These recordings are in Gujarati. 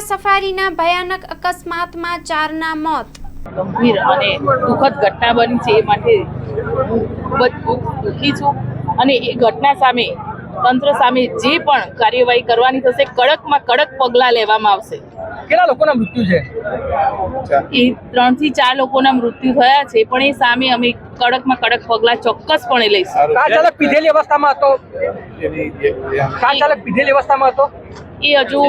સફારીના ભયાનક અકસ્માતમાં 4ના મોત। ગંભીર અને દુઃખદ ઘટના બની છે, એ માટે હું ખૂબ જ દુઃખી છું અને એ ઘટના સામે તંત્ર સામે જે પણ કાર્યવાહી કરવાની થશે, કડકમાં કડક પગલાં લેવામાં આવશે। કેટલા લોકોના મૃત્યુ છે? એ 3 થી 4 લોકોના મૃત્યુ થયા છે, પણ એ સામે અમે કડકમાં કડક પગલાં ચોક્કસપણે લઈશું। કાર ચાલક પીધેલી અવસ્થામાં હતો? એ હજુ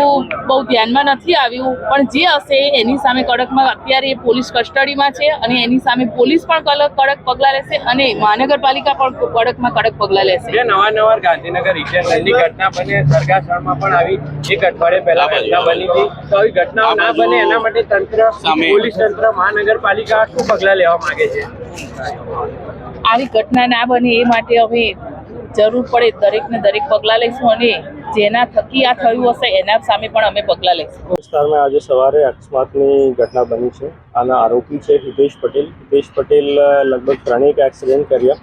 બહુ ધ્યાનમાં નથી આવ્યું, પણ જે હશે એની સામે કડકમાં અત્યારે પોલીસ કસ્ટડીમાં છે અને એની સામે પોલીસ પણ કડક પગલાં લેશે અને મહાનગરપાલિકા પણ કડકમાં કડક પગલાં લેશે। નવાર ગાંધીનગર રિટેલની ઘટના બને, સરગાસણમાં પણ આવી એક અઠવાડિયે પહેલા ઘટના બની હતી, તો આવી ઘટનાઓ ના બને એના માટે તંત્ર, પોલીસ તંત્ર, મહાનગરપાલિકા શું પગલાં લેવા માંગે છે? આવી ઘટના ના બને એ માટે અમે જરૂર પડે દરેકને દરેક પગલાં લઈશું અને જેના થકી આ થયું હશે એના સામે પણ અમે પગલાં લઈશું। વિસ્તારમાં આજે સવારે અકસ્માતની ઘટના બની છે। આના આરોપી છે હિતેશ પટેલ। હિતેશ પટેલ લગભગ 3 એક્સિડન્ટ કર્યા,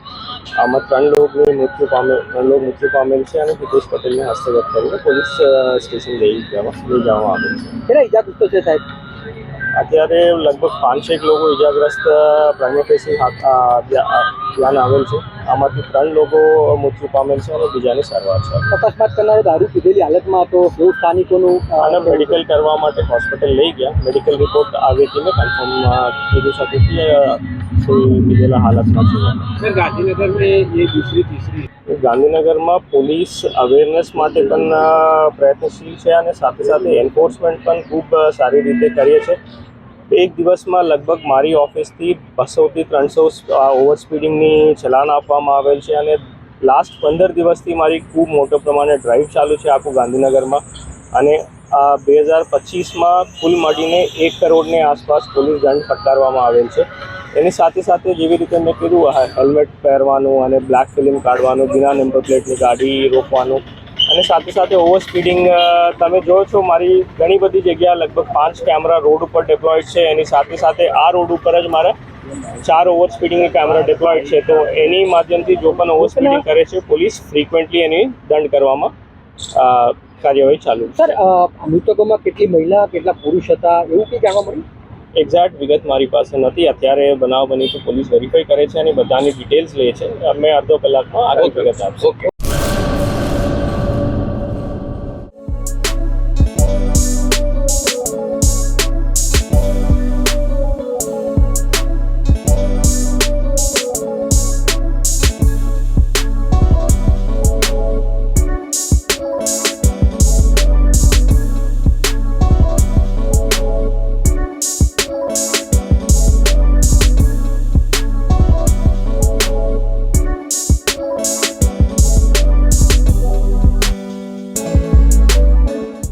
આમાં 3 લોકો મૃત્યુ પામેલ છે અને હિતેશ પટેલને હસ્તગત કરીને પોલીસ સ્ટેશન લઈ જવામાં આવેલ છે। કેટલા ઇજાગ્રસ્તો છે સાહેબ? અત્યારે લગભગ 5 લોકો ઇજાગ્રસ્ત પ્રાઇમરી ધ્યાન આવેલ છે। આમાંથી 3 લોકો મૃત્યુ પામેલ છે અને બીજાની સારવાર છે। અકસ્માત કરનાર દારૂ પીધેલી હાલતમાં હતો એવું સ્થાનિકોનું આને મેડિકલ કરવા માટે હોસ્પિટલ લઈ ગયા। મેડિકલ રિપોર્ટ આવેથી મેં કન્ફર્મ કીધું શકું કે પીધેલા હાલતમાં છે। સર, ગાંધીનગરમાં ये दूसरी तीसरी ગાંધીનગરમાં પોલીસ અવેરનેસ માટે પણ પ્રયત્નશીલ છે અને સાથે સાથે એન્ફોર્સમેન્ટ પણ ખૂબ સારી રીતે કરીએ છીએ। એક દિવસમાં લગભગ મારી ઓફિસથી 200 થી 300 ઓવર સ્પીડિંગની ચલાન આપવામાં આવેલ છે અને લાસ્ટ 15 દિવસથી મારી ખૂબ મોટો પ્રમાણે ડ્રાઈવ ચાલુ છે આખું ગાંધીનગરમાં અને 2025માં કુલ મળીને 1 કરોડની આસપાસ પોલીસ દંડ ફટકારવામાં આવેલ છે। એની સાથે સાથે જેવી રીતે મેં કીધું હેલ્મેટ પહેરવાનું અને બ્લેક ફિલ્મ કાઢવાનું, બિના નંબર પ્લેટની ગાડી રોકવાનું અને સાથે સાથે ઓવર સ્પીડિંગ તમે જો છો મારી ઘણી બધી જગ્યા લગભગ 5 કેમેરા રોડ ઉપર ડિપ્લોયડ છે। એની સાથે સાથે આ રોડ ઉપર જ મારા 4 ઓવર સ્પીડિંગની કેમેરા ડિપ્લોયડ છે, તો એની માધ્યમથી જો પણ ઓવર સ્પીડિંગ કરે છે પોલીસ ફ્રિકવન્ટલી એની દંડ કરવામાં કાર્યવાહી ચાલુ છે। સર, મૃતકોમાં કેટલી મહિલા કેટલા પુરુષ હતા એવું કંઈ જાણવા મળ્યું? એક્ઝેક્ટ વિગત મારી પાસે નથી। અત્યારે બનાવ બની તો પોલીસ વેરીફાઈ કરે છે અને બધાની ડિટેલ્સ લે છે। અમે અડધો કલાકમાં આગળ વિગત આપશું।